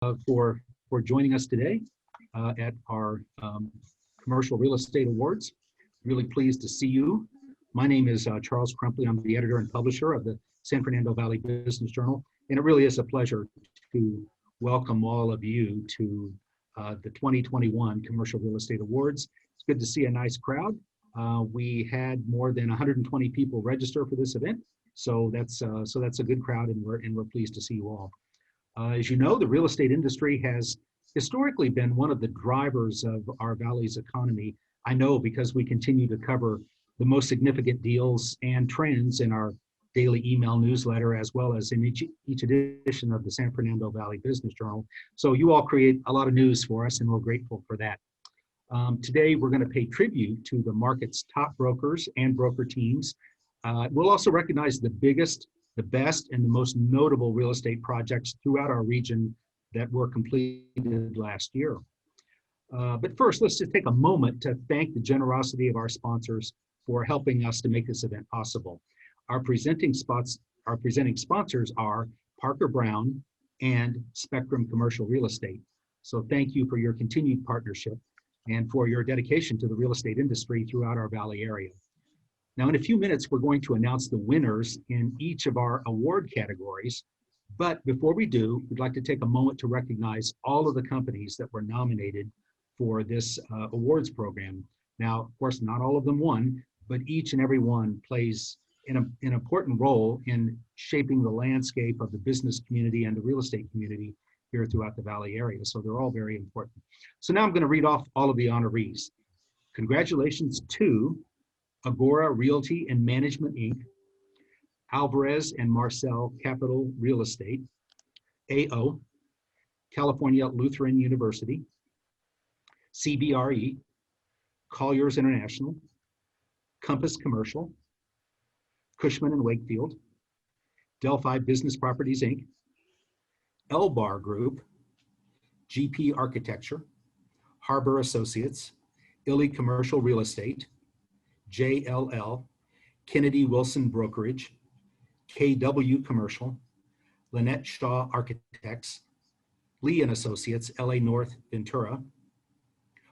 for joining us today at our Commercial Real Estate Awards. Really pleased to see you. My name is Charles Crumpley. I'm the editor and publisher of the San Fernando Valley Business Journal, and it really is a pleasure to welcome all of you to the 2021 Commercial Real Estate Awards. It's good to see a nice crowd. We had more than 120 people register for this event, so that's a good crowd, and we're pleased to see you all. As you know, the real estate industry has historically been one of the drivers of our valley's economy. I know because we continue to cover the most significant deals and trends in our daily email newsletter, as well as in each edition of the San Fernando Valley Business Journal. So you all create a lot of news for us, and we're grateful for that. Today, we're going to pay tribute to the market's top brokers and broker teams. We'll also recognize the biggest, the best, and the most notable real estate projects throughout our region that were completed last year. But first, let's just take a moment to thank the generosity of our sponsors for helping us to make this event possible. Our presenting sponsors are Parker Brown and Spectrum Commercial Real Estate. So thank you for your continued partnership and for your dedication to the real estate industry throughout our Valley area. Now, in a few minutes, we're going to announce the winners in each of our award categories. But before we do, we'd like to take a moment to recognize all of the companies that were nominated for this awards program. Now, of course, not all of them won, but each and every one plays an important role in shaping the landscape of the business community and the real estate community here throughout the Valley area. So they're all very important. So now I'm going to read off all of the honorees. Congratulations to Agora Realty and Management, Inc., Alvarez and Marcel Capital Real Estate, AO, California Lutheran University, CBRE, Colliers International, Compass Commercial, Cushman and Wakefield, Delphi Business Properties, Inc., Elbar Group, GP Architecture, Harbor Associates, Illy Commercial Real Estate, JLL, Kennedy Wilson Brokerage, KW Commercial, Lynette Shaw Architects, Lee and Associates, LA North Ventura,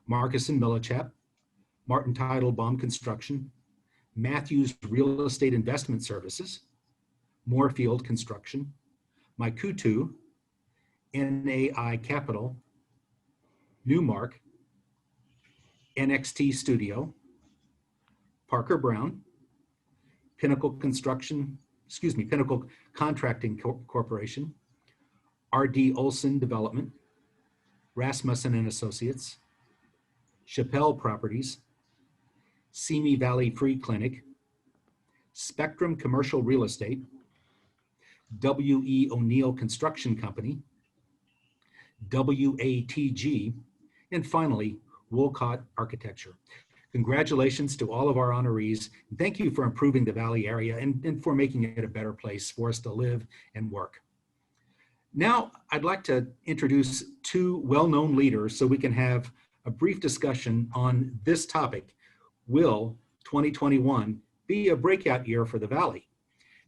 Marcus and Millichap, Martin Teitelbaum Construction, Matthews Real Estate Investment Services, Moorfield Construction, Maikutu, NAI Capital, Newmark, NXT Studio, Parker Brown, Pinnacle Contracting Corporation, RD Olson Development, Rasmussen and Associates, Chappelle Properties, Simi Valley Free Clinic, Spectrum Commercial Real Estate, W.E. O'Neill Construction Company, WATG, and finally, Wolcott Architecture. Congratulations to all of our honorees. Thank you for improving the Valley area and for making it a better place for us to live and work. Now, I'd like to introduce two well-known leaders so we can have a brief discussion on this topic. Will 2021 be a breakout year for the Valley?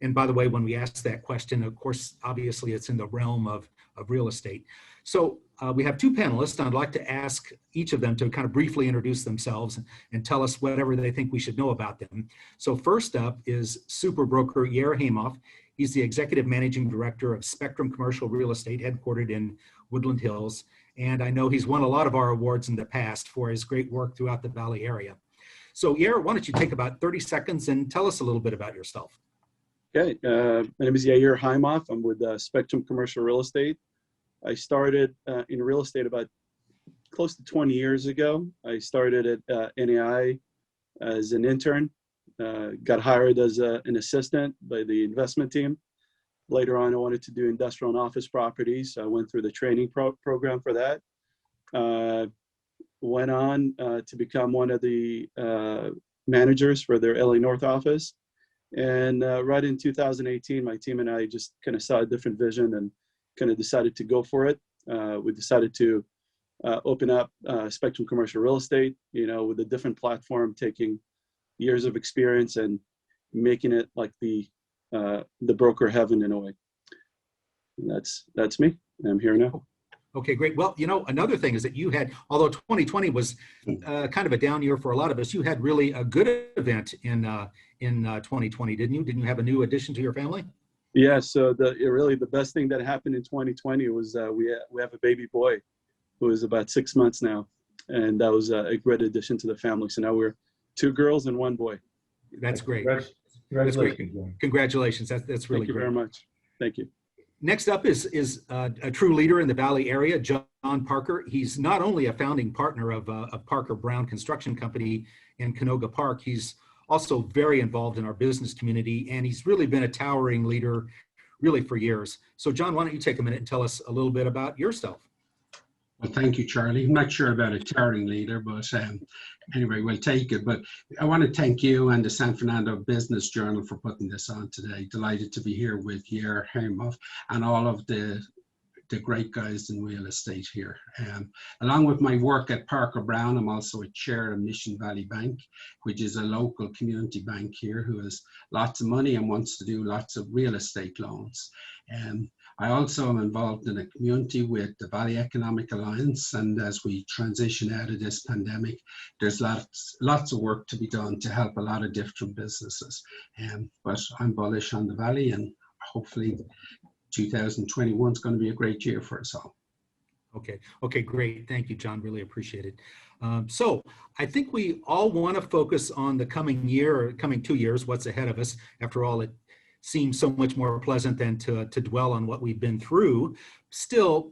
And by the way, when we ask that question, of course, obviously it's in the realm of real estate. So we have two panelists, and I'd like to ask each of them to kind of briefly introduce themselves and tell us whatever they think we should know about them. So first up is super broker Yair Hamoff. He's the executive managing director of Spectrum Commercial Real Estate, headquartered in Woodland Hills. And I know he's won a lot of our awards in the past for his great work throughout the Valley area. So Yair, why don't you take about 30 seconds and tell us a little bit about yourself. Okay, my name is Yair Hamoff. I'm with Spectrum Commercial Real Estate. I started in real estate about close to 20 years ago. I started at NAI as an intern, got hired as an assistant by the investment team. Later on, I wanted to do industrial and office properties. So I went through the training program for that. Went on to become one of the managers for their LA North office. And right in 2018, my team and I just kind of saw a different vision and kind of decided to go for it. We decided to open up Spectrum Commercial Real Estate, with a different platform, taking years of experience and making it like the broker heaven in a way. And that's me. I'm here now. Okay, great. Well, another thing is that you had, although 2020 was kind of a down year for a lot of us, you had really a good event in 2020, didn't you? Didn't you have a new addition to your family? Yeah, so really the best thing that happened in 2020 was we have a baby boy who is about 6 months now, and that was a great addition to the family. So now we're two girls and one boy. That's great. Congratulations, John. Congratulations. That's really Thank you great. very much. Thank you. Next up is a true leader in the Valley area, John Parker. He's not only a founding partner of Parker Brown Construction Company in Canoga Park, he's also very involved in our business community, and he's really been a towering leader really for years. So John, why don't you take a minute and tell us a little bit about yourself? Well, thank you, Charlie. I'm not sure about a towering leader, but anyway, we'll take it. But I want to thank you and the San Fernando Business Journal for putting this on today. Delighted to be here with Yair Heimoff and all of the great guys in real estate here. Along with my work at Parker Brown, I'm also a chair of Mission Valley Bank, which is a local community bank here who has lots of money and wants to do lots of real estate loans. I also am involved in a community with the Valley Economic Alliance, and as we transition out of this pandemic, there's lots of work to be done to help a lot of different businesses. But I'm bullish on the Valley, and hopefully 2021 is going to be a great year for us all. Okay, great. Thank you, John. Really appreciate it. So I think we all want to focus on the coming year or coming 2 years, what's ahead of us. After all, it seems so much more pleasant than to dwell on what we've been through. Still,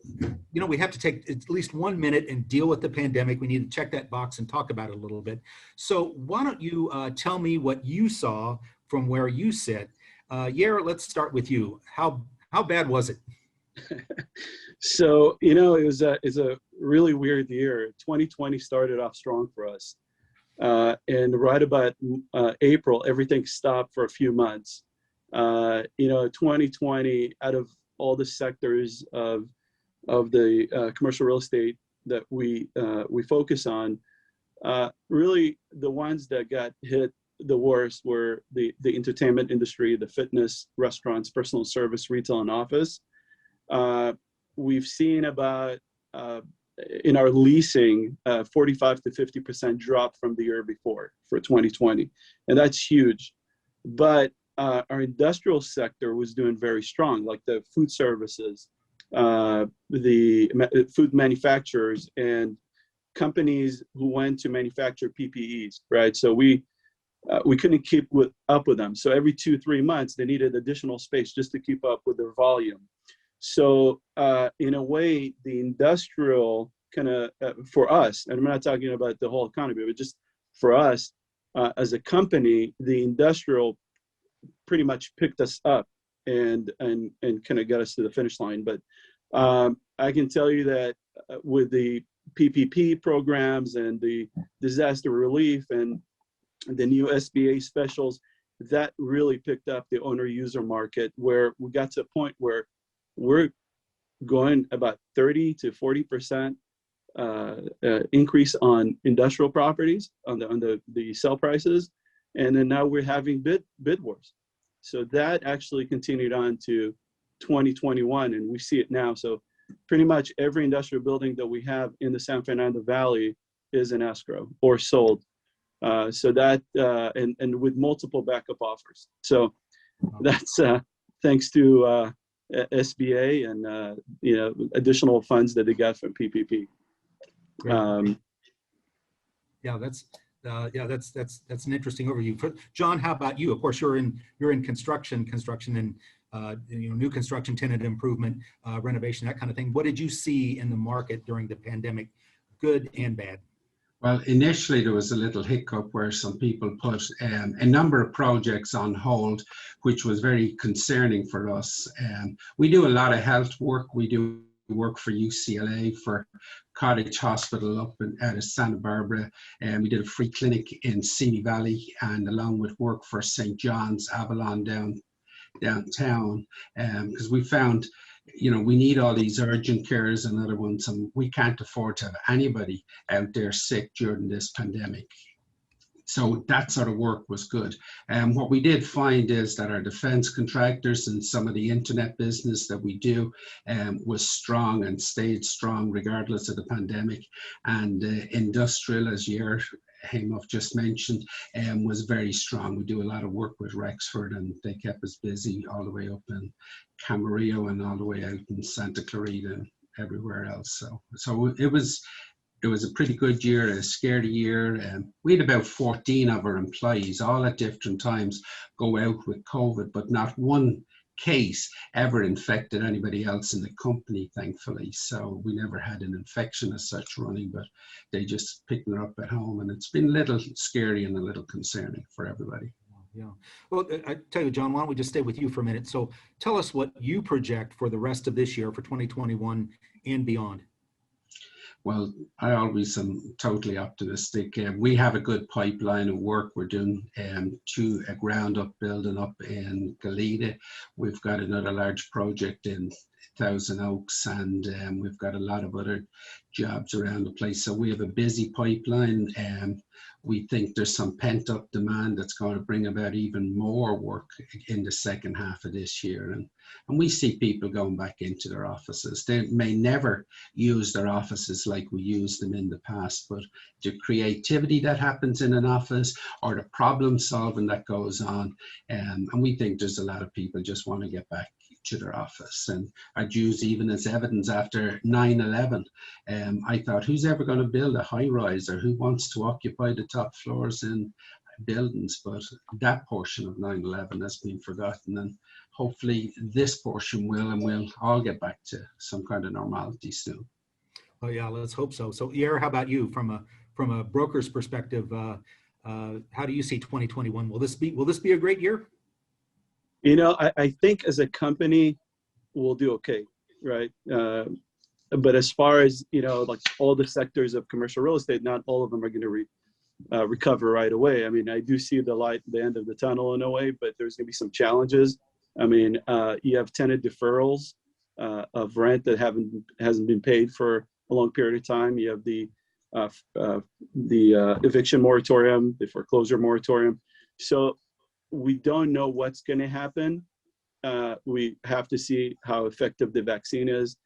we have to take at least 1 minute and deal with the pandemic. We need to check that box and talk about it a little bit. So why don't you tell me what you saw from where you sit? Yair, let's start with you. How bad was it? So, it's a really weird year. 2020 started off strong for us. And right about April, everything stopped for a few months. 2020, out of all the sectors of the commercial real estate that we focus on, really the ones that got hit the worst were the entertainment industry, the fitness, restaurants, personal service, retail, and office. We've seen about in our leasing 45 to 50% drop from the year before for 2020, and that's huge. But our industrial sector was doing very strong, like the food services, the food manufacturers, and companies who went to manufacture PPEs, right? So we couldn't keep up with them. So every 2-3 months, they needed additional space just to keep up with their volume. So in a way, the industrial kind of, for us, and I'm not talking about the whole economy, but just for us as a company, the industrial pretty much picked us up and kind of got us to the finish line. But I can tell you that with the PPP programs and the disaster relief and the new SBA specials, that really picked up the owner-user market, where we got to a point where we're going about 30 to 40% increase on industrial properties on the sell prices, and then now we're having bid wars. So that actually continued on to 2021, and we see it now. So pretty much every industrial building that we have in the San Fernando Valley is in escrow or sold. So that and with multiple backup offers. So that's thanks to SBA and additional funds that they got from PPP. That's an interesting overview. John, how about you? Of course, you're in construction and new construction, tenant improvement, renovation, that kind of thing. What did you see in the market during the pandemic, good and bad? Well, initially there was a little hiccup where some people put a number of projects on hold, which was very concerning for us. We do a lot of health work. We do work for UCLA, for Cottage Hospital up out of Santa Barbara, and we did a free clinic in Simi Valley, and along with work for St. John's, Avalon downtown, because we found, we need all these urgent cares and other ones, and we can't afford to have anybody out there sick during this pandemic. So that sort of work was good. And what we did find is that our defense contractors and some of the internet business that we do was strong and stayed strong regardless of the pandemic. And industrial, as Yer Hamoff just mentioned, was very strong. We do a lot of work with Rexford, and they kept us busy all the way up in Camarillo and all the way out in Santa Clarita and everywhere else. So it was a pretty good year, a scary year. We had about 14 of our employees, all at different times, go out with COVID, but not one case ever infected anybody else in the company, thankfully. So we never had an infection as such running, but they just picked it up at home. And it's been a little scary and a little concerning for everybody. Yeah. Well, I tell you, John, why don't we just stay with you for a minute? So tell us what you project for the rest of this year, for 2021 and beyond. Well, I always am totally optimistic. We have a good pipeline of work. We're doing a ground up building up in Galita. We've got another large project in Thousand Oaks, and we've got a lot of other jobs around the place. So we have a busy pipeline. We think there's some pent up demand that's going to bring about even more work in the second half of this year. And we see people going back into their offices. They may never use their offices like we used them in the past, but the creativity that happens in an office or the problem solving that goes on. And we think there's a lot of people just want to get back to their office. And I'd use even as evidence after 9/11, I thought, who's ever going to build a high rise, or who wants to occupy the top floors in buildings? But that portion of 9/11 has been forgotten, and hopefully this portion will, and we'll all get back to some kind of normality soon. Oh yeah, let's hope so. So Yer, how about you from a broker's perspective? How do you see 2021? Will this be a great year? You know, I think as a company, we'll do okay, right? But as far as, you know, like all the sectors of commercial real estate, not all of them are going to recover right away. I mean, I do see the light at the end of the tunnel in a way, but there's going to be some challenges. I mean, you have tenant deferrals of rent that hasn't been paid for a long period of time. You have the eviction moratorium, the foreclosure moratorium. So we don't know what's going to happen. We have to see how effective the vaccine is.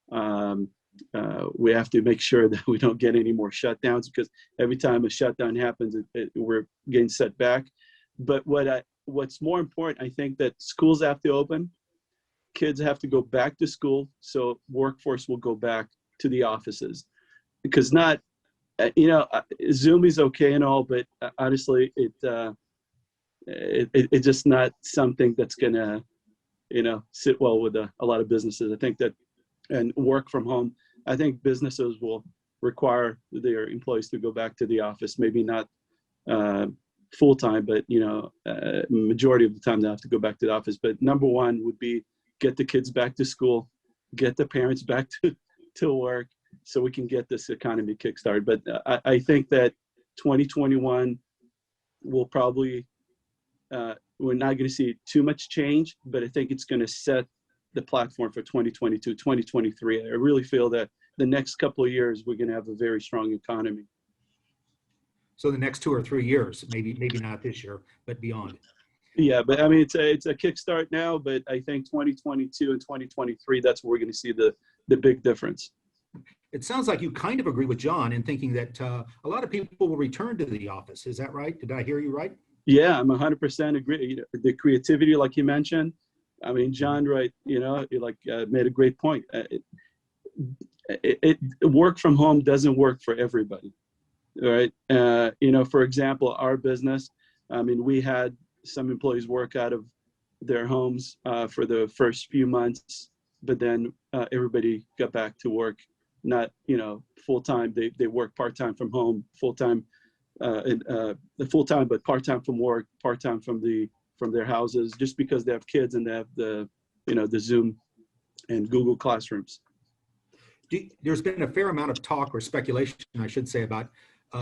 We have to make sure that we don't get any more shutdowns, because every time a shutdown happens, we're getting set back. But what's more important, I think that schools have to open, kids have to go back to school, so workforce will go back to the offices. Because you know, Zoom is okay and all, but honestly, it's just not something that's gonna, you know, sit well with a lot of businesses. I think that, and work from home, I think businesses will require their employees to go back to the office, maybe not full time, but, you know, majority of the time they have to go back to the office. But number one would be get the kids back to school, get the parents back to work, so we can get this economy kickstarted. But I think that 2021 will probably, we're not going to see too much change, but I think it's going to set the platform for 2022, 2023. I really feel that the next couple of years, we're going to have a very strong economy. So the next 2 or 3 years, maybe not this year, but beyond. Yeah, but I mean, it's a kickstart now, but I think 2022 and 2023, that's where we're going to see the big difference. It sounds like you kind of agree with John in thinking that a lot of people will return to the office. Is that right? Did I hear you right? Yeah, I'm 100% agree. The creativity, like you mentioned, I mean, John, right, you know, made a great point. Work from home doesn't work for everybody, right? You know, for example, our business, I mean, we had some employees work out of their homes for the first few months, but then everybody got back to work, not, you know, full-time. They work part-time from home, full-time, full-time, but part-time from work, part-time from their houses, just because they have kids and they have the Zoom and Google Classrooms. There's been a fair amount of talk, or speculation, I should say, about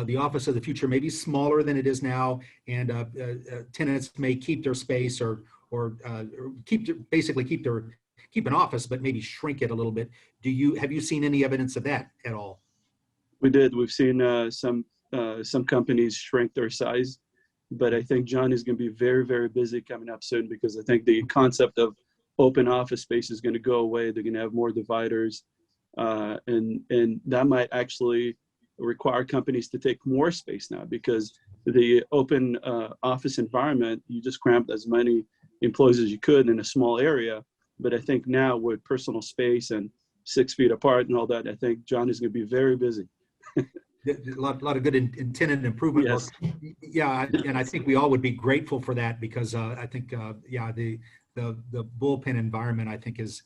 the office of the future, maybe smaller than it is now, and tenants may keep their space or keep an office, but maybe shrink it a little bit. Have you seen any evidence of that at all? We did. We've seen some some companies shrink their size, but I think John is going to be very, very busy coming up soon, because I think the concept of open office space is going to go away. They're going to have more dividers, and that might actually require companies to take more space now, because the open office environment, you just cramped as many employees as you could in a small area. But I think now with personal space and 6 feet apart and all that, I think John is going to be very busy. A lot of good intended improvement work. Yes. Yeah, and I think we all would be grateful for that, because I think yeah, the bullpen environment, I think, is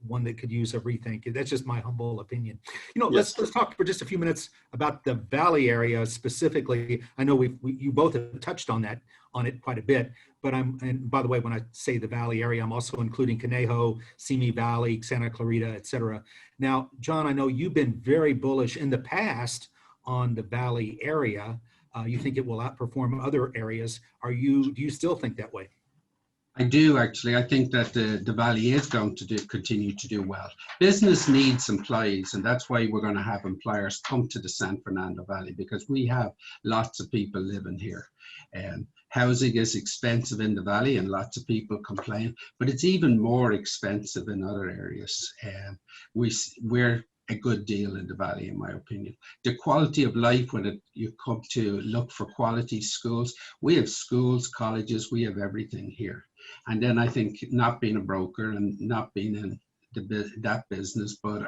one that could use a rethink. That's just my humble opinion. You know, Yes. let's talk for just a few minutes about the Valley area specifically. I know you both have touched on it quite a bit, but and by the way, when I say the Valley area, I'm also including Conejo, Simi Valley, Santa Clarita, et cetera. Now, John, I know you've been very bullish in the past on the Valley area. You think it will outperform other areas. Do you still think that way? I do, actually. I think that the Valley is going to continue to do well. Business needs employees, and that's why we're going to have employers come to the San Fernando Valley, because we have lots of people living here. Housing is expensive in the Valley, and lots of people complain, but it's even more expensive in other areas. We're a good deal in the Valley, in my opinion. The quality of life, when you come to look for quality schools, we have schools, colleges, we have everything here. And then I think not being a broker and not being in that business, but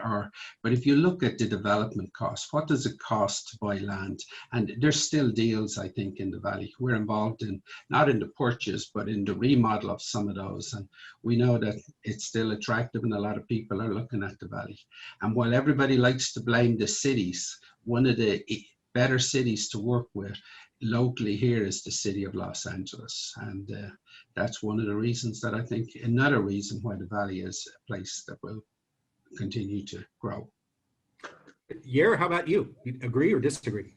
if you look at the development costs, what does it cost to buy land? And there's still deals, I think, in the Valley. We're involved in, not in the purchase, but in the remodel of some of those. And we know that it's still attractive, and a lot of people are looking at the Valley. And while everybody likes to blame the cities, one of the better cities to work with locally here is the city of Los Angeles. And that's one of the reasons that I think, another reason why the Valley is a place that will continue to grow. Yair, how about you? You agree or disagree?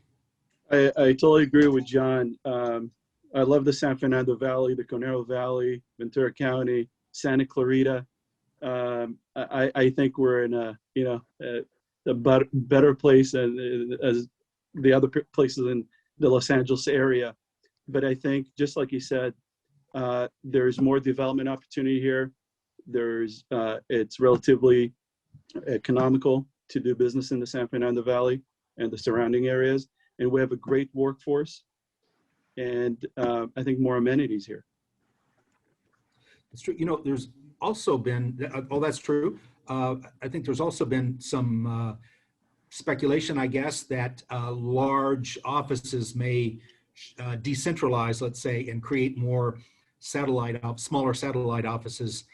I totally agree with John. I love the San Fernando Valley, the Conejo Valley, Ventura County, Santa Clarita. I think we're in a better place as the other places in the Los Angeles area. But I think, just like you said, there's more development opportunity here. It's relatively economical to do business in the San Fernando Valley and the surrounding areas. And we have a great workforce, and I think more amenities here. It's true. You know, there's also been, that's true. I think there's also been some speculation, I guess, that large offices may decentralize, let's say, and create more smaller satellite offices,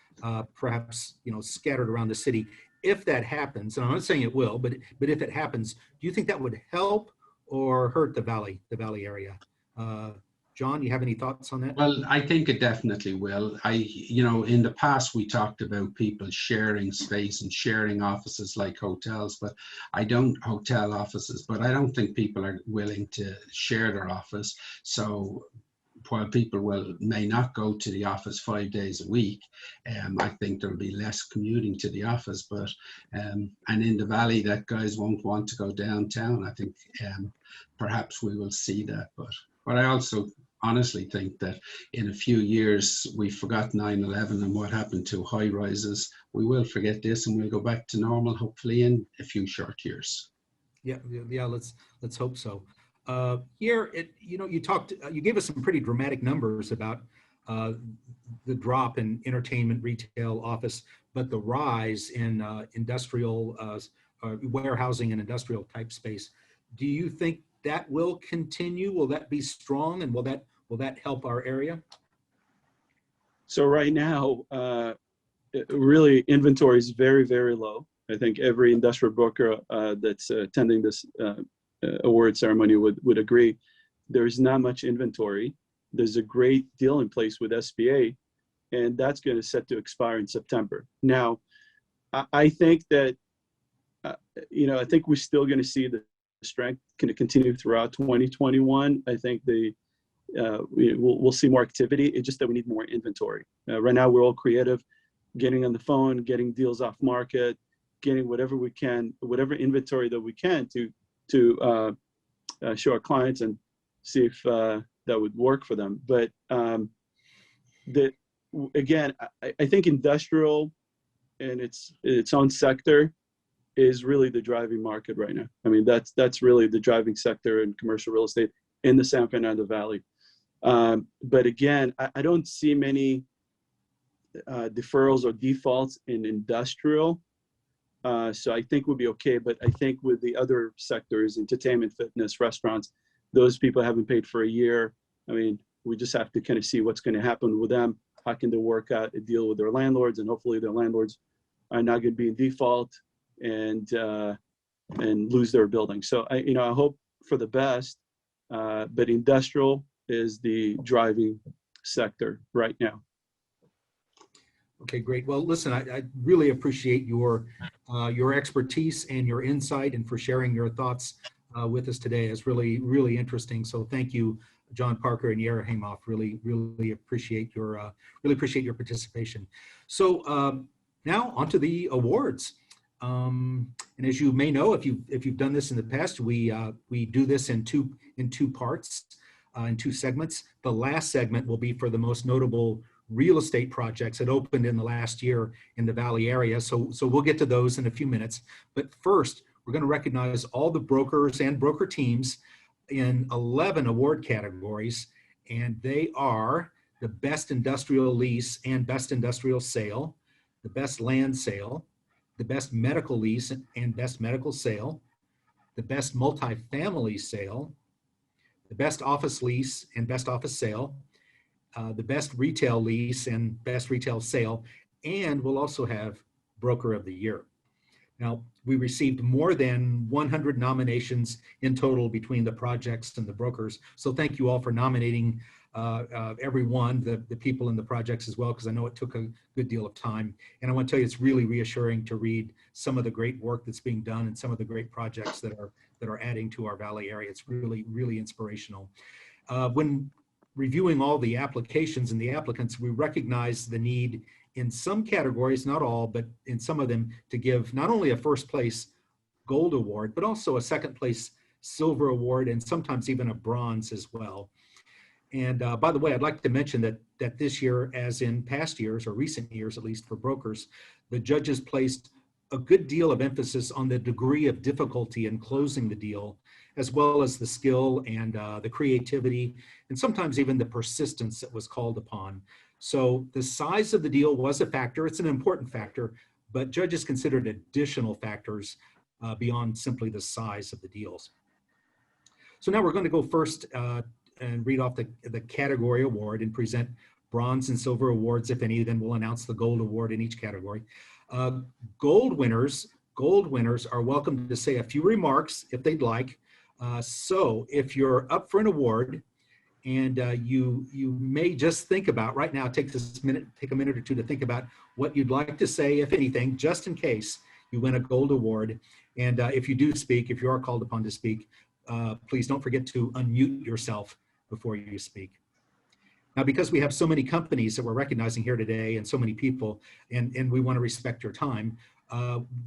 perhaps, scattered around the city. If that happens, and I'm not saying it will, but if it happens, do you think that would help or hurt the Valley area? John, you have any thoughts on that? Well, I think it definitely will. In the past, we talked about people sharing space and sharing offices like hotels, but hotel offices, but I don't think people are willing to share their office. So while people may not go to the office 5 days a week, I think there'll be less commuting to the office. But and in the Valley, that guys won't want to go downtown. I think perhaps we will see that. But I also honestly think that in a few years, we forgot 9/11 and what happened to high rises. We will forget this, and we'll go back to normal, hopefully in a few short years. Yeah. Let's hope so. Here, you gave us some pretty dramatic numbers about the drop in entertainment, retail, office, but the rise in industrial warehousing and industrial type space. Do you think that will continue? Will that be strong, and will that help our area? So right now, really, inventory is very, very low. I think every industrial broker that's attending this award ceremony would agree. There's not much inventory. There's a great deal in place with SBA, and that's going to set to expire in September. Now, I think that, I think we're still going to see the strength can continue throughout 2021. I think we'll see more activity. It's just that we need more inventory. Right now, we're all creative, getting on the phone, getting deals off market, getting whatever we can, whatever inventory that we can to show our clients and see if that would work for them. But again, I think industrial and its own sector is really the driving market right now. I mean, that's really the driving sector in commercial real estate in the San Fernando Valley. But again, I don't see many deferrals or defaults in industrial. So I think we'll be okay. But I think with the other sectors, entertainment, fitness, restaurants, those people haven't paid for a year. I mean, we just have to kind of see what's going to happen with them. How can they work out a deal with their landlords, and hopefully their landlords are not going to be in default and lose their building. So I hope for the best, but industrial is the driving sector right now. Okay, great. Well, listen, I really appreciate your expertise and your insight, and for sharing your thoughts with us today. It's really, really interesting. So thank you, John Parker and Yara Hamoff. Really appreciate your participation. So now onto the awards. And as you may know, if you've done this in the past, we do this in two parts, in two segments. The last segment will be for the most notable real estate projects that opened in the last year in the Valley area. So we'll get to those in a few minutes. But first, we're going to recognize all the brokers and broker teams in 11 award categories, and they are the best industrial lease and best industrial sale, the best land sale, the best medical lease and best medical sale, the best multifamily sale, the best office lease and best office sale, the best retail lease and best retail sale, and we'll also have Broker of the Year. Now, we received more than 100 nominations in total between the projects and the brokers. So thank you all for nominating everyone, the people in the projects as well, because I know it took a good deal of time. And I want to tell you, it's really reassuring to read some of the great work that's being done and some of the great projects that are adding to our Valley area. It's really, really inspirational. When reviewing all the applications and the applicants, we recognize the need in some categories, not all, but in some of them, to give not only a first place gold award, but also a second place silver award, and sometimes even a bronze as well. And by the way, I'd like to mention that this year, as in past years, or recent years at least for brokers, the judges placed a good deal of emphasis on the degree of difficulty in closing the deal, as well as the skill and the creativity, and sometimes even the persistence that was called upon. So the size of the deal was a factor. It's an important factor, but judges considered additional factors beyond simply the size of the deals. So now we're going to go first and read off the category award and present bronze and silver awards, if any. Then we'll announce the gold award in each category. Gold winners are welcome to say a few remarks if they'd like. So if you're up for an award and you may just think about right now, take a minute or two to think about what you'd like to say, if anything, just in case you win a gold award. And if you do speak, if you are called upon to speak, please don't forget to unmute yourself before you speak. Now, because we have so many companies that we're recognizing here today and so many people, and we want to respect your time,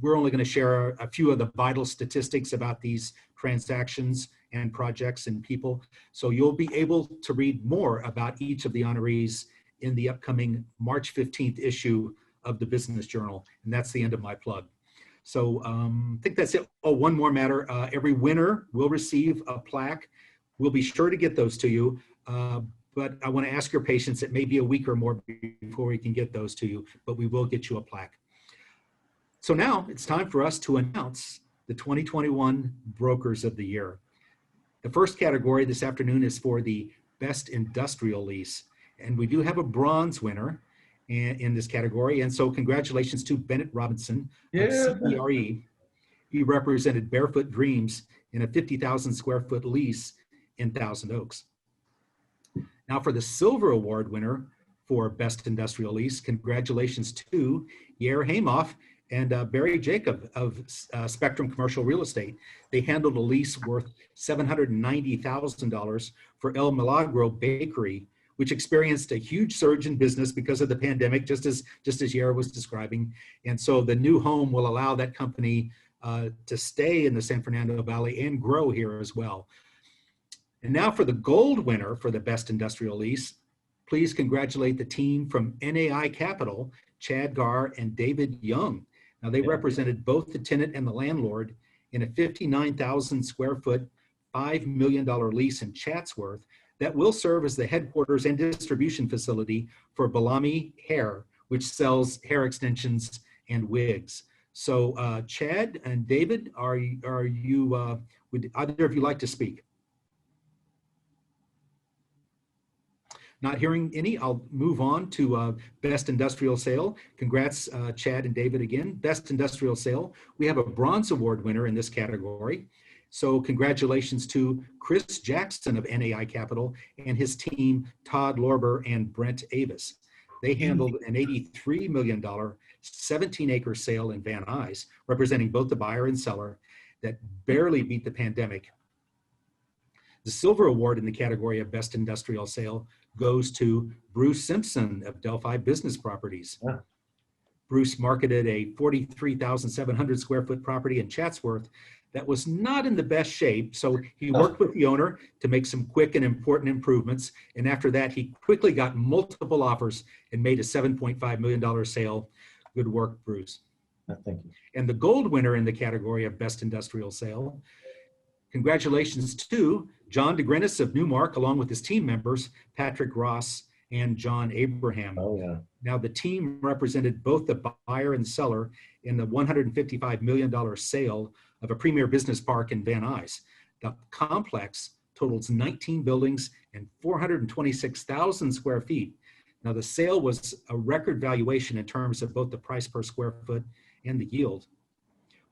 we're only going to share a few of the vital statistics about these transactions and projects and people. So you'll be able to read more about each of the honorees in the upcoming March 15th issue of the Business Journal. And that's the end of my plug. So I think that's it. Oh, one more matter. Every winner will receive a plaque. We'll be sure to get those to you. But I want to ask your patience. It may be a week or more before we can get those to you, but we will get you a plaque. So now it's time for us to announce the 2021 Brokers of the Year. The first category this afternoon is for the Best Industrial Lease. And we do have a bronze winner in this category. And so congratulations to Bennett Robinson of CBRE. He represented Barefoot Dreams in a 50,000 square foot lease in Thousand Oaks. Now for the silver award winner for Best Industrial Lease, congratulations to Yara Hamoff and Barry Jacob of Spectrum Commercial Real Estate. They handled a lease worth $790,000 for El Milagro Bakery, which experienced a huge surge in business because of the pandemic, just as Yara was describing. And so the new home will allow that company to stay in the San Fernando Valley and grow here as well. And now for the gold winner for the best industrial lease, please congratulate the team from NAI Capital, Chad Garr and David Young. Now they represented both the tenant and the landlord in a 59,000 square foot, $5 million lease in Chatsworth that will serve as the headquarters and distribution facility for Bellamy Hair, which sells hair extensions and wigs. So Chad and David, would either of you like to speak? Not hearing any, I'll move on to Best Industrial Sale. Congrats, Chad and David again. Best Industrial Sale. We have a Bronze Award winner in this category. So congratulations to Chris Jackson of NAI Capital and his team, Todd Lorber and Brent Avis. They handled an $83 million, 17-acre sale in Van Nuys, representing both the buyer and seller, that barely beat the pandemic. The Silver Award in the category of Best Industrial Sale goes to Bruce Simpson of Delphi Business Properties. Yeah. Bruce marketed a 43,700 square foot property in Chatsworth that was not in the best shape, so he worked with the owner to make some quick and important improvements, and after that he quickly got multiple offers and made a $7.5 million sale. Good work, Bruce. Thank you. And the gold winner in the category of Best Industrial Sale, congratulations to John DeGrenis of Newmark, along with his team members, Patrick Ross and John Abraham. Oh, yeah. Now, the team represented both the buyer and seller in the $155 million sale of a premier business park in Van Nuys. The complex totals 19 buildings and 426,000 square feet. Now, the sale was a record valuation in terms of both the price per square foot and the yield.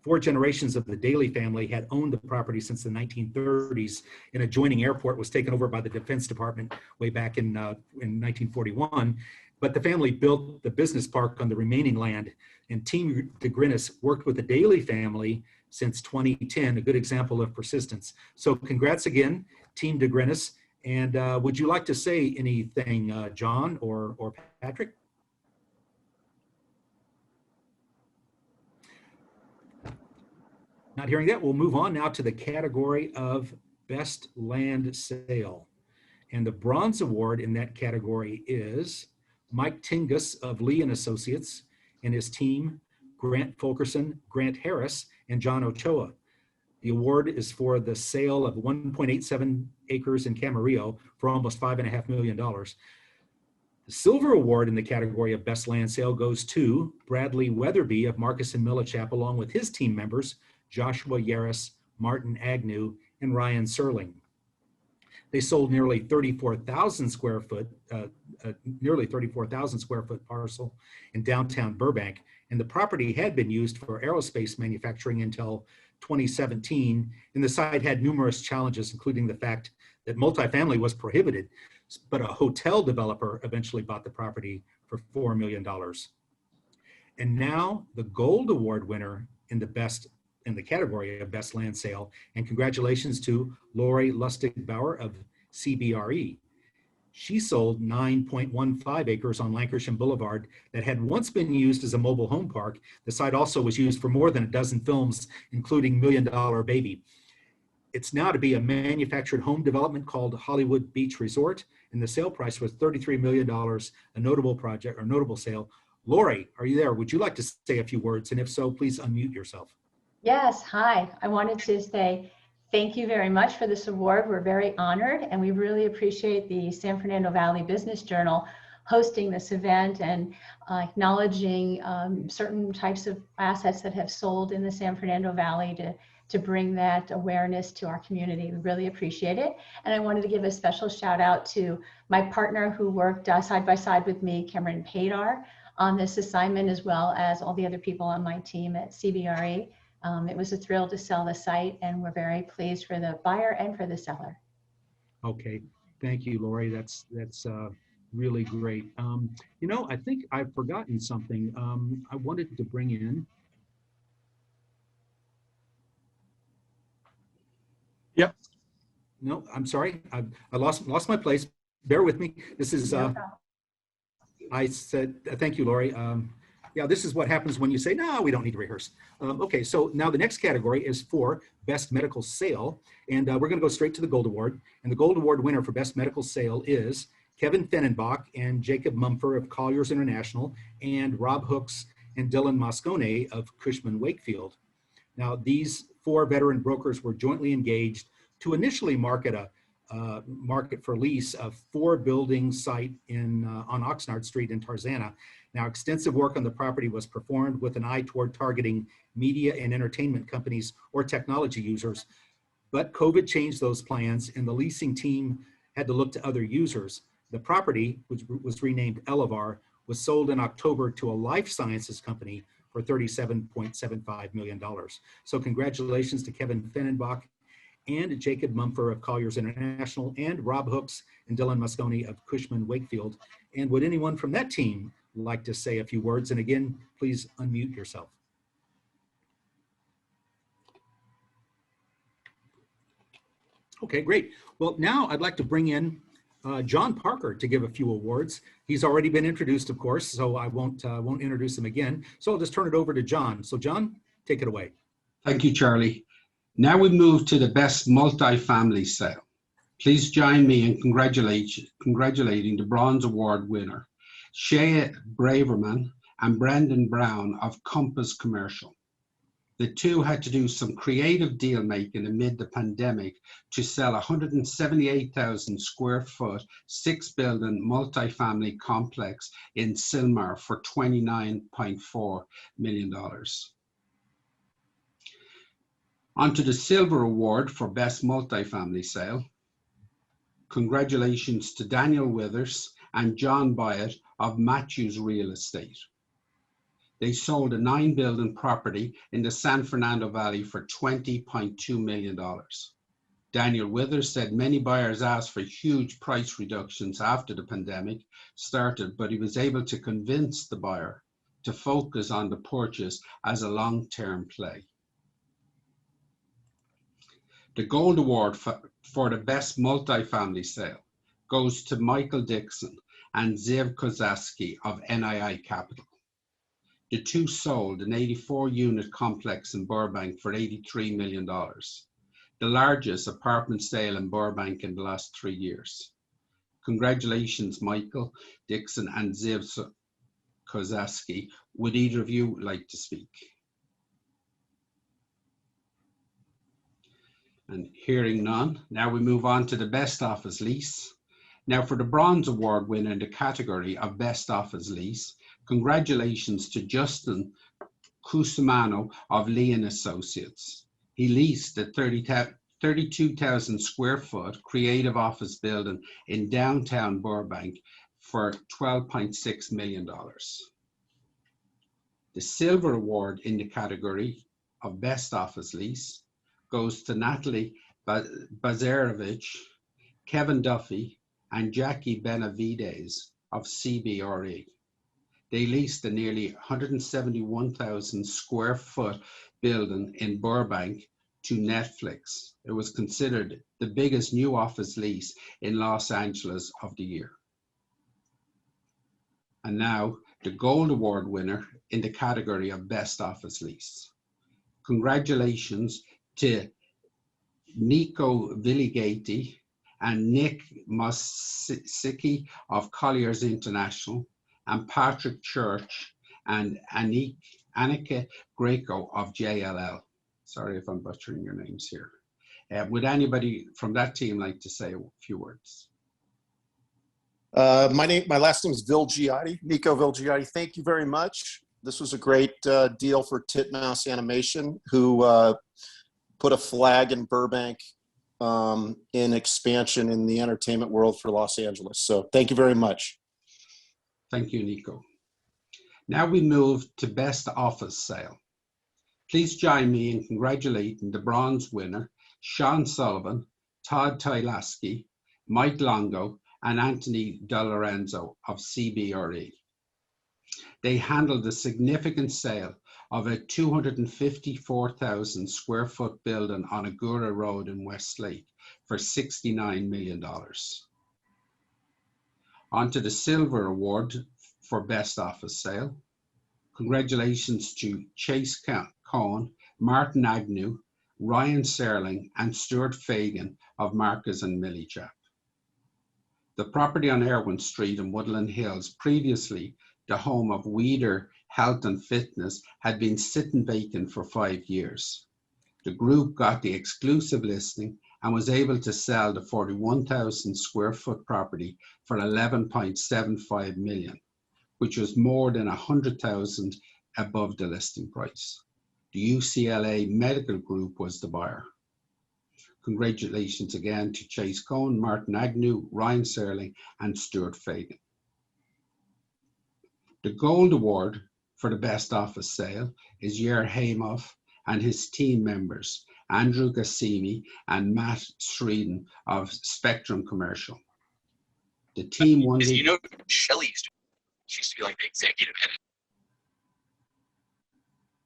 4 generations of the Daly family had owned the property since the 1930s. An adjoining airport was taken over by the Defense Department way back in 1941. But the family built the business park on the remaining land, and Team DeGrenis worked with the Daly family since 2010, a good example of persistence. So congrats again, Team DeGrenis. And would you like to say anything, John or Patrick? Not hearing that, we'll move on now to the category of Best Land Sale. And the Bronze Award in that category is Mike Tingus of Lee & Associates and his team, Grant Fulkerson, Grant Harris, and John Ochoa. The award is for the sale of 1.87 acres in Camarillo for almost $5.5 million. The Silver Award in the category of Best Land Sale goes to Bradley Weatherby of Marcus and Millichap, along with his team members, Joshua Yaris, Martin Agnew, and Ryan Serling. They sold nearly 34,000 square foot parcel in downtown Burbank, and the property had been used for aerospace manufacturing until 2017, and the site had numerous challenges, including the fact that multifamily was prohibited, but a hotel developer eventually bought the property for $4 million. And now the Gold Award winner in the category of Best Land Sale, and congratulations to Lori Lustig-Bauer of CBRE. She sold 9.15 acres on Lankershim Boulevard that had once been used as a mobile home park. The site also was used for more than a dozen films, including $1 Million Baby. It's now to be a manufactured home development called Hollywood Beach Resort, and the sale price was $33 million, a notable project or notable sale. Lori, are you there? Would you like to say a few words? And if so, please unmute yourself. Yes, hi. I wanted to say thank you very much for this award. We're very honored, and we really appreciate the San Fernando Valley Business Journal hosting this event and acknowledging certain types of assets that have sold in the San Fernando Valley to bring that awareness to our community. We really appreciate it. And I wanted to give a special shout out to my partner who worked side by side with me, Cameron Padar, on this assignment, as well as all the other people on my team at CBRE. It was a thrill to sell the site, and we're very pleased for the buyer and for the seller. Okay, thank you, Lori. That's really great. You know, I think I've forgotten something. I wanted to bring in. Yep. No, I'm sorry. I lost my place. Bear with me. This is. I said thank you, Lori. Yeah, this is what happens when you say, no, we don't need to rehearse. Okay, so now the next category is for Best Medical Sale. And we're going to go straight to the Gold Award. And the Gold Award winner for Best Medical Sale is Kevin Fennenbach and Jacob Mumford of Colliers International, and Rob Hooks and Dylan Moscone of Cushman Wakefield. Now, these 4 veteran brokers were jointly engaged to initially market for lease a 4-building site on Oxnard Street in Tarzana. Now, extensive work on the property was performed with an eye toward targeting media and entertainment companies or technology users, but COVID changed those plans and the leasing team had to look to other users. The property, which was renamed Elevar, was sold in October to a life sciences company for $37.75 million. So congratulations to Kevin Fennenbach and Jacob Mumford of Colliers International, and Rob Hooks and Dylan Moscone of Cushman Wakefield. And would anyone from that team like to say a few words? And again, please unmute yourself. Okay, great. Well, now I'd like to bring in John Parker to give a few awards. He's already been introduced, of course, so I won't introduce him again. So I'll just turn it over to John. So John, take it away. Thank you, Charlie. Now we move to the Best Multifamily Sale. Please join me in congratulating the Bronze Award winner, Shea Braverman and Brendan Brown of Compass Commercial. The two had to do some creative deal making amid the pandemic to sell 178,000 square foot, 6-building multifamily complex in Sylmar for $29.4 million. Onto the Silver Award for Best Multifamily Sale. Congratulations to Daniel Withers and John Byatt of Matthews Real Estate. They sold a 9-building property in the San Fernando Valley for $20.2 million. Daniel Withers said many buyers asked for huge price reductions after the pandemic started, but he was able to convince the buyer to focus on the purchase as a long-term play. The Gold Award for the Best Multifamily Sale goes to Michael Dixon and Ziv Kozaski of NII Capital. The two sold an 84-unit complex in Burbank for $83 million, the largest apartment sale in Burbank in the last 3 years. Congratulations, Michael Dixon and Ziv Kozaski. Would either of you like to speak? And hearing none, now we move on to the Best Office Lease. Now for the Bronze Award winner in the category of Best Office Lease, congratulations to Justin Cusimano of Lee & Associates. He leased a 32,000 square foot creative office building in downtown Burbank for $12.6 million. The Silver Award in the category of Best Office Lease goes to Natalie Bazarevich, Kevin Duffy, and Jackie Benavides of CBRE. They leased a nearly 171,000 square foot building in Burbank to Netflix. It was considered the biggest new office lease in Los Angeles of the year. And now the Gold Award winner in the category of Best Office Lease. Congratulations to Nico Villigati and Nick Mosicki of Colliers International, and Patrick Church and Annika Greco of JLL. Sorry if I'm butchering your names here. Would anybody from that team like to say a few words? My last name is Vilgiotti, Nico Vilgiotti. Thank you very much. This was a great deal for Titmouse Animation, who put a flag in Burbank in expansion in the entertainment world for Los Angeles. So thank you very much. Thank you, Nico. Now we move to Best Office Sale. Please join me in congratulating the bronze winner, Sean Sullivan, Todd Tylaski, Mike Longo, and Anthony DeLorenzo of CBRE. They handled a significant sale of a 254,000 square foot building on Agura Road in Westlake for $69 million. On to the Silver Award for Best Office Sale. Congratulations to Chase Cohen, Martin Agnew, Ryan Serling, and Stuart Fagan of Marcus and Millichap. The property on Erwin Street in Woodland Hills, previously the home of Weider Health and Fitness, had been sitting vacant for 5 years. The group got the exclusive listing and was able to sell the 41,000 square foot property for 11.75 million, which was more than 100,000 above the listing price. The UCLA Medical Group was the buyer. Congratulations again to Chase Cohen, Martin Agnew, Ryan Serling, and Stuart Fagan. The Gold Award for the best office sale is Yair Hamoff and his team members, Andrew Gassimi and Matt Sreeden of Spectrum Commercial. The team won the... You know, Shelley used to be like the executive editor.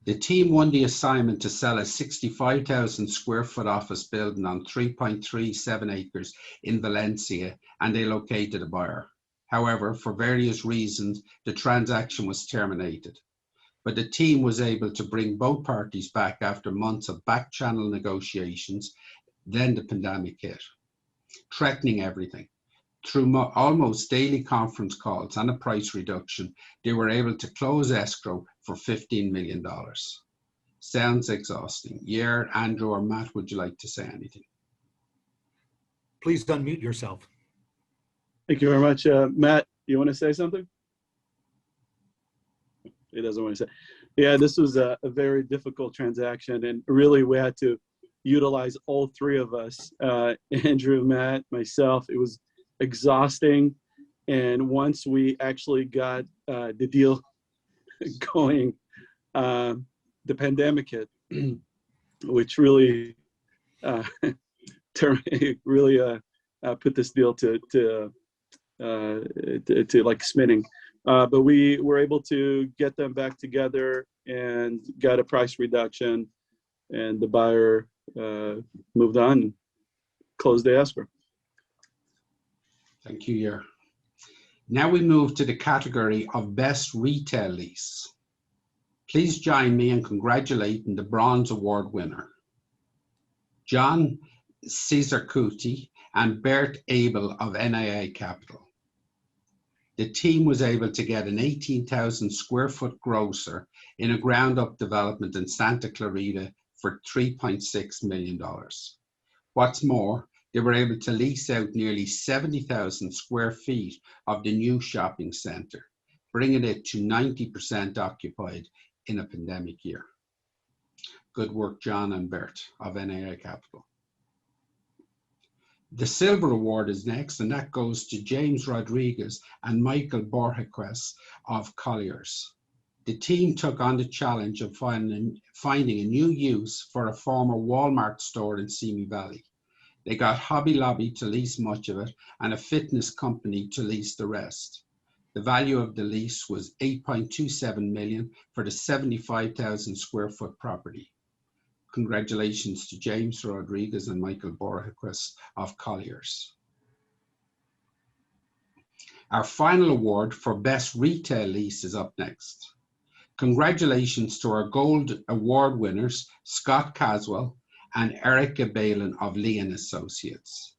The team won the assignment to sell a 65,000 square foot office building on 3.37 acres in Valencia, and they located a buyer. However, for various reasons, the transaction was terminated. But the team was able to bring both parties back after months of back-channel negotiations. Then the pandemic hit, threatening everything. Through almost daily conference calls and a price reduction, they were able to close escrow for $15 million. Sounds exhausting. Yair, Andrew, or Matt, would you like to say anything? Please unmute yourself. Thank you very much. Matt, you want to say something? He doesn't want to say. Yeah, this was a very difficult transaction, and really we had to utilize all three of us, Andrew, Matt, myself. It was exhausting, and once we actually got the deal going, the pandemic hit, which really really put this deal to like spinning. But we were able to get them back together and got a price reduction, and the buyer moved on and closed the escrow. Thank you, Yair. Now we move to the category of Best Retail Lease. Please join me in congratulating the Bronze Award winner, John Cesarcuti and Bert Abel of NIA Capital. The team was able to get an 18,000 square foot grocer in a ground up development in Santa Clarita for $3.6 million. What's more, they were able to lease out nearly 70,000 square feet of the new shopping center, bringing it to 90% occupied in a pandemic year. Good work, John and Bert of NIA Capital. The Silver Award is next, and that goes to James Rodriguez and Michael Borjaquez of Colliers. The team took on the challenge of finding a new use for a former Walmart store in Simi Valley. They got Hobby Lobby to lease much of it and a fitness company to lease the rest. The value of the lease was $8.27 million for the 75,000 square foot property. Congratulations to James Rodriguez and Michael Borjaquez of Colliers. Our final award for Best Retail Lease is up next. Congratulations to our Gold Award winners, Scott Caswell and Erica Balin of Lee & Associates.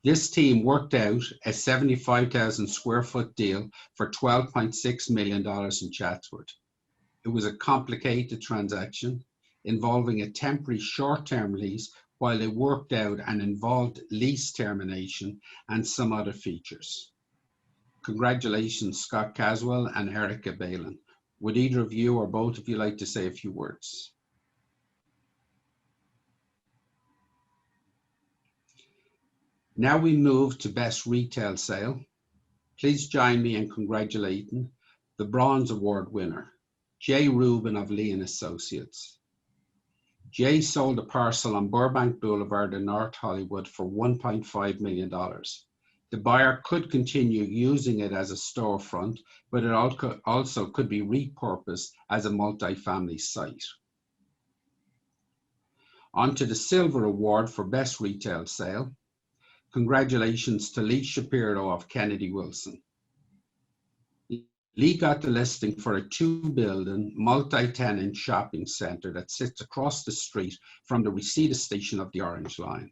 This team worked out a 75,000 square foot deal for $12.6 million in Chatsworth. It was a complicated transaction involving a temporary short-term lease while they worked out and involved lease termination and some other features. Congratulations, Scott Caswell and Erica Balin. Would either of you or both of you like to say a few words? Now we move to Best Retail Sale. Please join me in congratulating the Bronze Award winner, Jay Rubin of Lee & Associates. Jay sold a parcel on Burbank Boulevard in North Hollywood for $1.5 million. The buyer could continue using it as a storefront, but it also could be repurposed as a multi-family site. On to the Silver Award for Best Retail Sale. Congratulations to Lee Shapiro of Kennedy Wilson. Lee got the listing for a 2-building, multi-tenant shopping centre that sits across the street from the Reseda station of the Orange Line.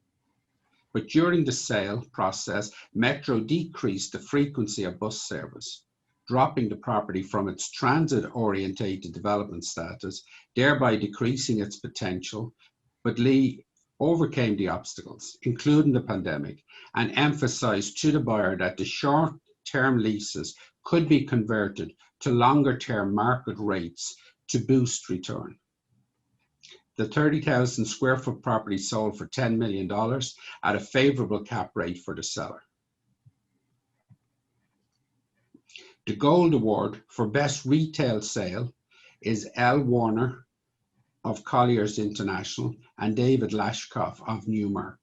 But during the sale process, Metro decreased the frequency of bus service, dropping the property from its transit-orientated development status, thereby decreasing its potential. But Lee overcame the obstacles, including the pandemic, and emphasized to the buyer that the short-term leases could be converted to longer-term market rates to boost return. The 30,000 square foot property sold for $10 million at a favorable cap rate for the seller. The Gold Award for Best Retail Sale is L. Warner of Colliers International and David Lashkoff of Newmark.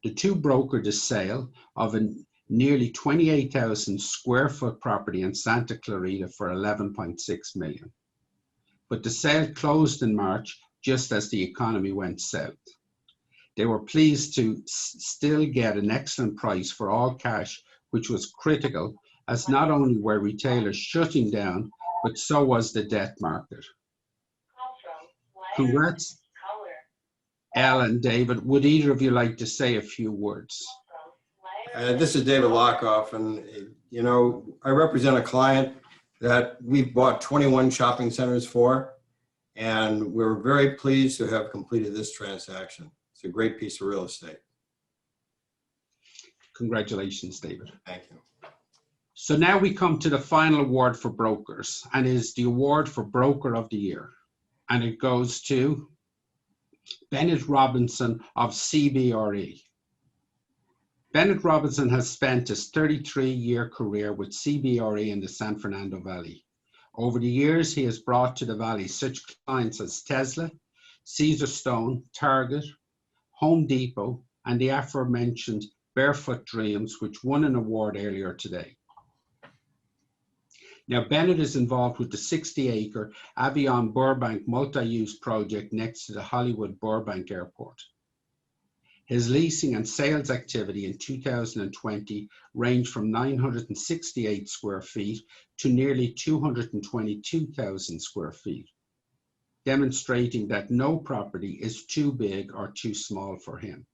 The two brokered the sale of a nearly 28,000 square foot property in Santa Clarita for $11.6 million. But the sale closed in March just as the economy went south. They were pleased to still get an excellent price for all cash, which was critical, as not only were retailers shutting down, but so was the debt market. Congrats, Al and David. Would either of you like to say a few words? This is David Lockoff, and you know, I represent a client that we've bought 21 shopping centers for, and we're very pleased to have completed this transaction. It's a great piece of real estate. Congratulations, David. Thank you. So now we come to the final award for brokers, and it is the award for Broker of the Year. And it goes to Bennett Robinson of CBRE. Bennett Robinson has spent his 33-year career with CBRE in the San Fernando Valley. Over the years, he has brought to the Valley such clients as Tesla, Caesarstone, Target, Home Depot, and the aforementioned Barefoot Dreams, which won an award earlier today. Now, Bennett is involved with the 60-acre Avion Burbank multi-use project next to the Hollywood Burbank Airport. His leasing and sales activity in 2020 ranged from 968 square feet to nearly 222,000 square feet, demonstrating that no property is too big or too small for him.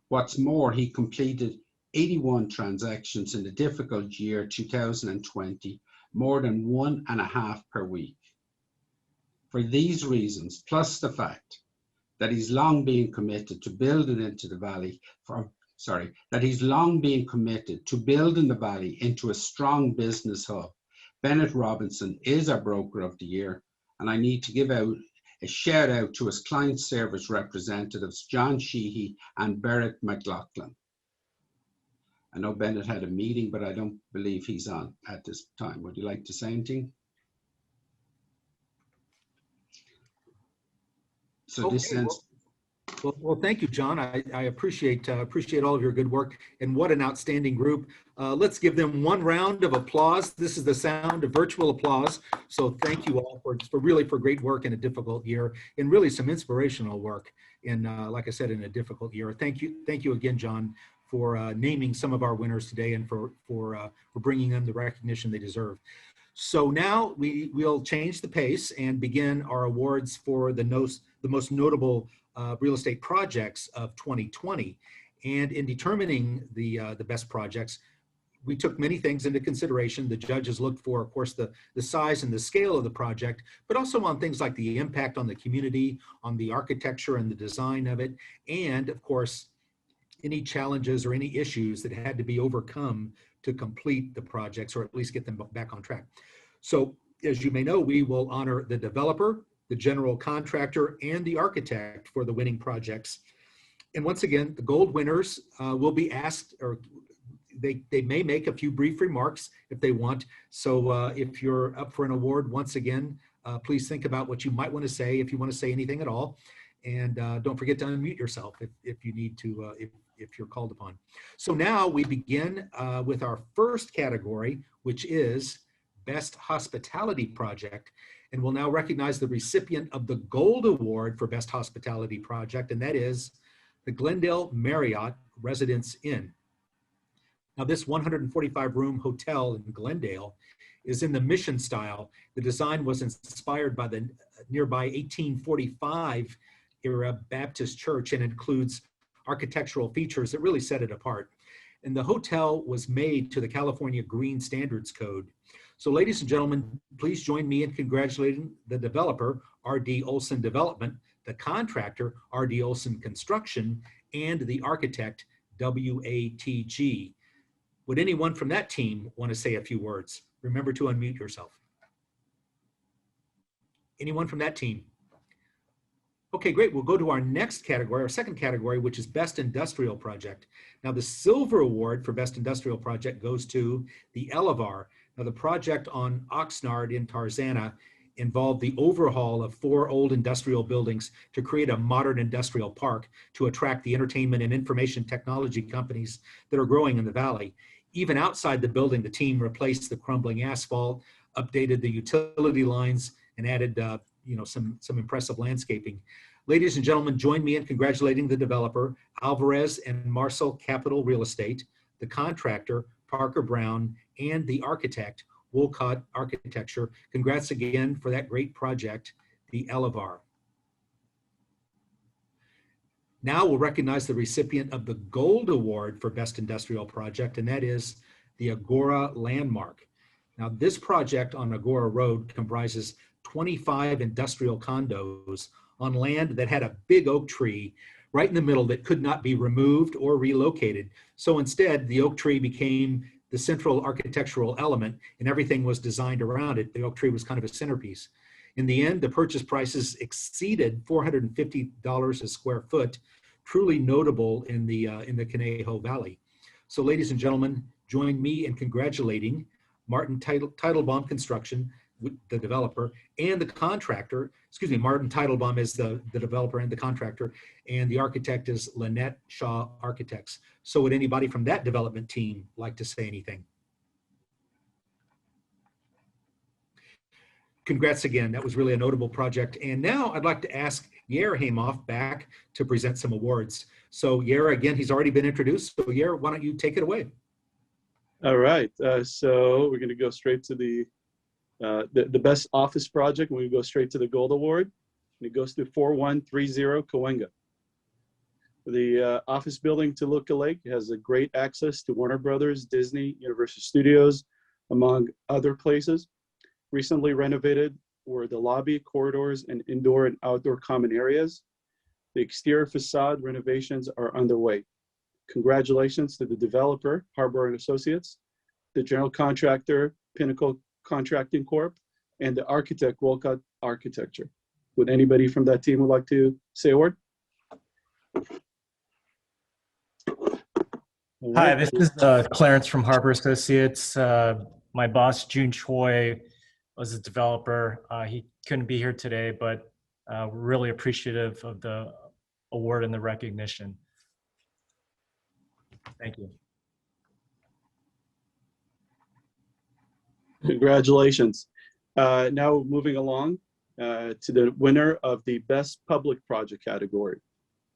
What's more, he completed 81 transactions in the difficult year 2020, more than 1.5 per week. For these reasons, plus the fact that he's long been committed to building into the Valley, that he's long been committed to building the Valley into a strong business hub, Bennett Robinson is our Broker of the Year, and I need to give out a shout out to his client service representatives, John Sheehy and Barrett McLaughlin. I know Bennett had a meeting, but I don't believe he's on at this time. Would you like to say anything? So Okay, this ends. Well, thank you, John. I appreciate all of your good work, and what an outstanding group. Let's give them one round of applause. This is the sound of virtual applause. So thank you all for great work in a difficult year, and really some inspirational work in, like I said, in a difficult year. Thank you again, John, for naming some of our winners today, and for bringing them the recognition they deserve. So now we'll change the pace and begin our awards for the most notable real estate projects of 2020. And in determining the best projects, we took many things into consideration. The judges looked for, of course, the size and the scale of the project, but also on things like the impact on the community, on the architecture and the design of it, and of course, any challenges or any issues that had to be overcome to complete the projects, or at least get them back on track. So as you may know, we will honor the developer, the general contractor, and the architect for the winning projects. And once again, the gold winners will be asked, or they may make a few brief remarks if they want. So if you're up for an award, once again, please think about what you might want to say, if you want to say anything at all. And don't forget to unmute yourself if you need to, if you're called upon. So now we begin with our first category, which is Best Hospitality Project. And we'll now recognize the recipient of the Gold Award for Best Hospitality Project, and that is the Glendale Marriott Residence Inn. Now, this 145-room hotel in Glendale is in the Mission style. The design was inspired by the nearby 1845 era Baptist church and includes architectural features that really set it apart. And the hotel was made to the California Green Standards Code. So ladies and gentlemen, please join me in congratulating the developer, R.D. Olson Development, the contractor, R.D. Olson Construction, and the architect, WATG. Would anyone from that team want to say a few words? Remember to unmute yourself. Anyone from that team? Okay, great. We'll go to our next category, our second category, which is Best Industrial Project. Now, the Silver Award for Best Industrial Project goes to the Elevar. Now, the project on Oxnard in Tarzana involved the overhaul of 4 old industrial buildings to create a modern industrial park to attract the entertainment and information technology companies that are growing in the valley. Even outside the building, the team replaced the crumbling asphalt, updated the utility lines, and added some impressive landscaping. Ladies and gentlemen, join me in congratulating the developer, Alvarez and Marcel Capital Real Estate, the contractor, Parker Brown, and the architect, Wolcott Architecture. Congrats again for that great project, the Elevar. Now we'll recognize the recipient of the Gold Award for Best Industrial Project, and that is the Agora Landmark. Now, this project on Agora Road comprises 25 industrial condos on land that had a big oak tree right in the middle that could not be removed or relocated. So instead, the oak tree became the central architectural element and everything was designed around it. The oak tree was kind of a centerpiece. In the end, the purchase prices exceeded $450 a square foot, truly notable in the Conejo Valley. So ladies and gentlemen, join me in congratulating Martin Teitelbaum Construction, the developer, and the contractor. Excuse me, Martin Teitelbaum is the developer and the contractor, and the architect is Lynette Shaw Architects. So would anybody from that development team like to say anything? Congrats again, that was really a notable project. And now I'd like to ask Yair Hamoff back to present some awards. So Yair, again, he's already been introduced. So Yair, why don't you take it away? All right, so we're going to go straight to the best office project. We go straight to the Gold Award, and it goes to 4130 Cahuenga. The office building Toluca Lake has a great access to Warner Brothers, Disney, Universal Studios, among other places. Recently renovated were the lobby, corridors, and indoor and outdoor common areas. The exterior facade renovations are underway. Congratulations to the developer, Harbor & Associates, the general contractor, Pinnacle Contracting Corp., and the architect, Wolcott Architecture. Would anybody from that team would like to say a word? Hi, this is Clarence from Harbor Associates. My boss, June Choi, was a developer. He couldn't be here today, but we're really appreciative of the award and the recognition. Thank you. Congratulations. Now moving along to the winner of the Best Public Project category.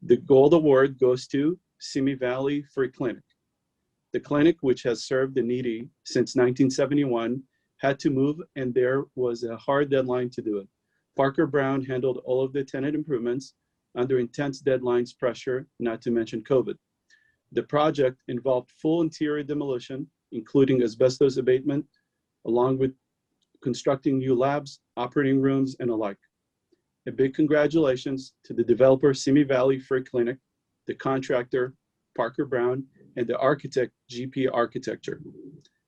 The Gold Award goes to Simi Valley Free Clinic. The clinic, which has served the needy since 1971, had to move, and there was a hard deadline to do it. Parker Brown handled all of the tenant improvements under intense deadlines pressure, not to mention COVID. The project involved full interior demolition, including asbestos abatement, along with constructing new labs, operating rooms, and alike. A big congratulations to the developer, Simi Valley Free Clinic, the contractor, Parker Brown, and the architect, GP Architecture.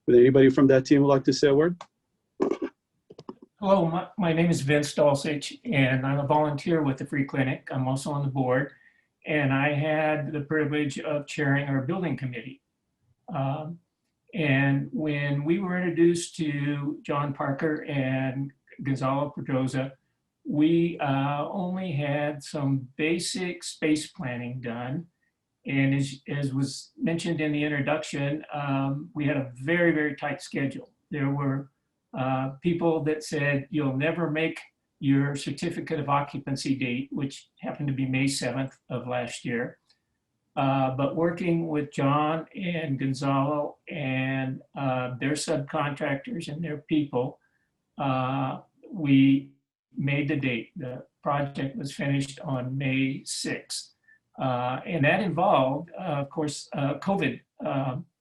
Would anybody from that team would like to say a word? Hello, my name is Vince Dulcich, and I'm a volunteer with the Free Clinic. I'm also on the board, and I had the privilege of chairing our building committee. And when we were introduced to John Parker and Gonzalo Pedroza, we only had some basic space planning done. And as was mentioned in the introduction, we had a very, very tight schedule. There were people that said, you'll never make your certificate of occupancy date, which happened to be May 7th of last year. But working with John and Gonzalo and their subcontractors and their people, we made the date. The project was finished on May 6th. And that involved, of course, COVID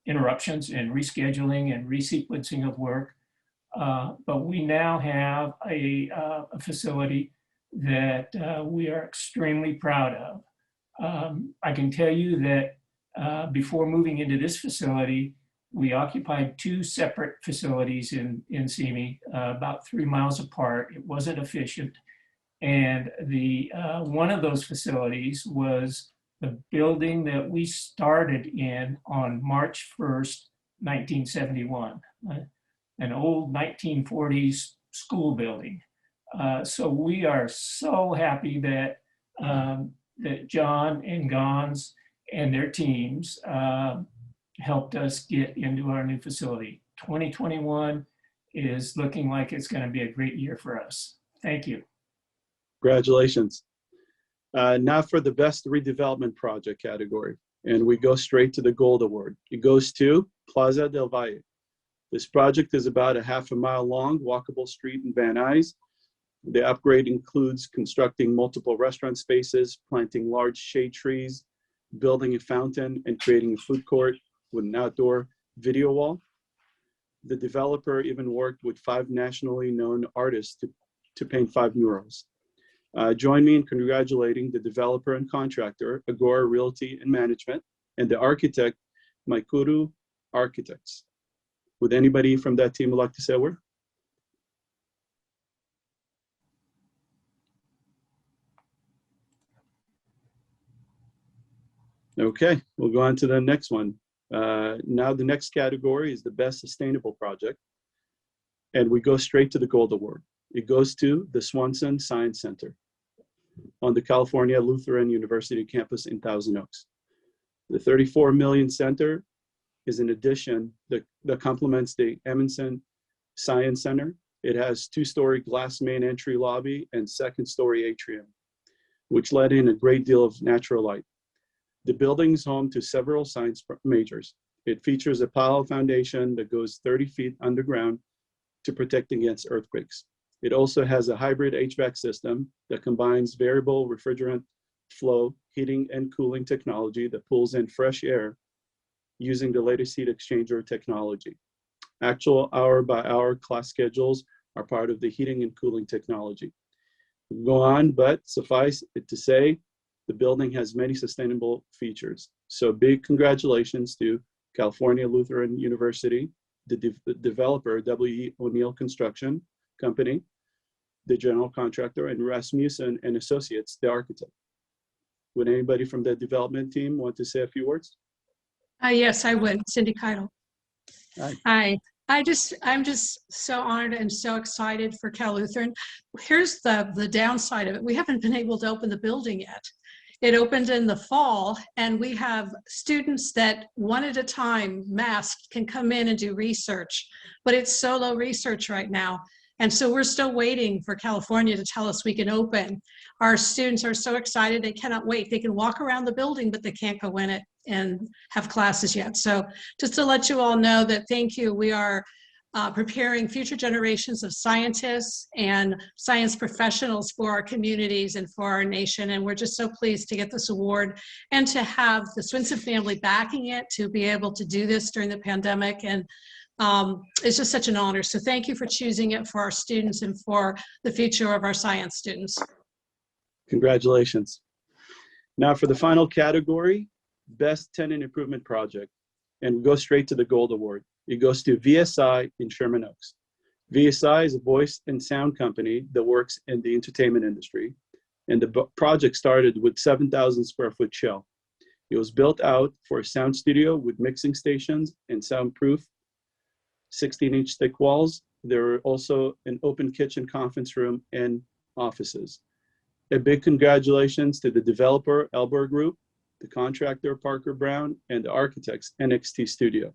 interruptions and rescheduling and resequencing of work. But we now have a facility that we are extremely proud of. I can tell you that before moving into this facility, we occupied two separate facilities in Simi, about 3 miles apart. It wasn't efficient. And the one of those facilities was the building that we started in on March 1st, 1971, an old 1940s school building. So we are so happy that that John and Gons and their teams helped us get into our new facility. 2021 is looking like it's going to be a great year for us. Thank you. Congratulations. Now for the best redevelopment project category. And we go straight to the Gold Award. It goes to Plaza del Valle. This project is about a half a mile long, walkable street in Van Nuys. The upgrade includes constructing multiple restaurant spaces, planting large shade trees, building a fountain, and creating a food court with an outdoor video wall. The developer even worked with 5 nationally known artists to paint 5 murals. Join me in congratulating the developer and contractor, Agora Realty and Management, and the architect, Maikuru Architects. Would anybody from that team would like to say a word? Okay, we'll go on to the next one. Now the next category is the best sustainable project. And we go straight to the Gold Award. It goes to the Swanson Science Center on the California Lutheran University campus in Thousand Oaks. The 34 million center is an addition that complements the Emerson Science Center. It has 2-story glass main entry lobby and 2nd-story atrium, which let in a great deal of natural light. The building is home to several science majors. It features a pile foundation that goes 30 feet underground to protect against earthquakes. It also has a hybrid HVAC system that combines variable refrigerant flow, heating and cooling technology that pulls in fresh air using the latest heat exchanger technology. Actual hour-by-hour class schedules are part of the heating and cooling technology. We'll go on, but suffice it to say, the building has many sustainable features. So big congratulations to California Lutheran University, the developer, W.E. O'Neill Construction Company, the general contractor, and Rasmussen and Associates, the architect. Would anybody from the development team want to say a few words? Yes, I would. Cindy Keitel. Hi. Hi. I'm just so honored and so excited for Cal Lutheran. Here's the downside of it. We haven't been able to open the building yet. It opened in the fall, and we have students that one at a time, masked, can come in and do research, but it's solo research right now. And so we're still waiting for California to tell us we can open. Our students are so excited, they cannot wait. They can walk around the building, but they can't go in it and have classes yet. So just to let you all know that, thank you. We are preparing future generations of scientists and science professionals for our communities and for our nation. And we're just so pleased to get this award and to have the Swinson family backing it, to be able to do this during the pandemic. And it's just such an honor. So thank you for choosing it for our students and for the future of our science students. Congratulations. Now for the final category, Best Tenant Improvement Project. And we go straight to the Gold Award. It goes to VSI in Sherman Oaks. VSI is a voice and sound company that works in the entertainment industry. And the project started with 7,000 square foot shell. It was built out for a sound studio with mixing stations and soundproof 16-inch thick walls. There were also an open kitchen, conference room, and offices. A big congratulations to the developer, Elber Group, the contractor, Parker Brown, and the architects, NXT Studio.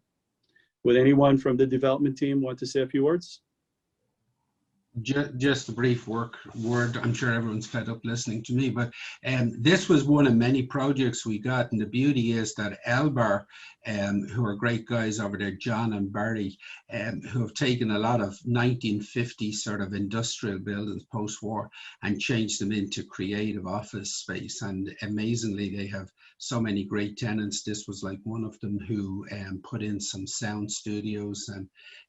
Would anyone from the development team want to say a few words? Just a brief word. I'm sure everyone's fed up listening to me, but this was one of many projects we got. And the beauty is that Elbar, who are great guys over there, John and Barry, who have taken a lot of 1950s sort of industrial buildings post-war and changed them into creative office space. And amazingly, they have so many great tenants. This was like one of them who put in some sound studios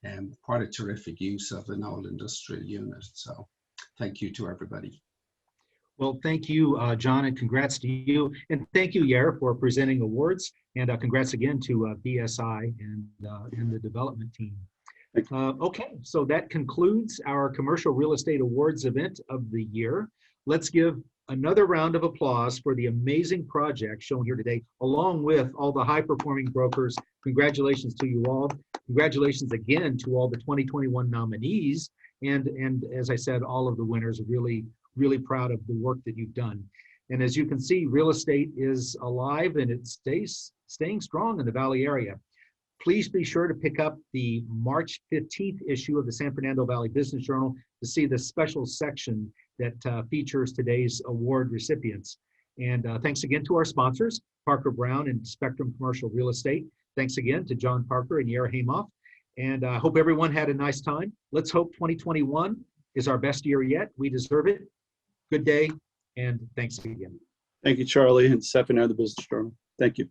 and quite a terrific use of an old industrial unit. So thank you to everybody. Well, thank you, John, and congrats to you. And thank you, Yair, for presenting awards. And congrats again to BSI and the development team. Okay, so that concludes our Commercial Real Estate Awards event of the year. Let's give another round of applause for the amazing project shown here today, along with all the high-performing brokers. Congratulations to you all. Congratulations again to all the 2021 nominees. And as I said, all of the winners. Really, really proud of the work that you've done. And as you can see, real estate is alive and it staying strong in the Valley area. Please be sure to pick up the March 15th issue of the San Fernando Valley Business Journal to see the special section that features today's award recipients. And thanks again to our sponsors, Parker Brown and Spectrum Commercial Real Estate. Thanks again to John Parker and Yair Hamoff. And I hope everyone had a nice time. Let's hope 2021 is our best year yet. We deserve it. Good day, and thanks again. Thank you, Charlie, and San Fernando Business Journal. Thank you.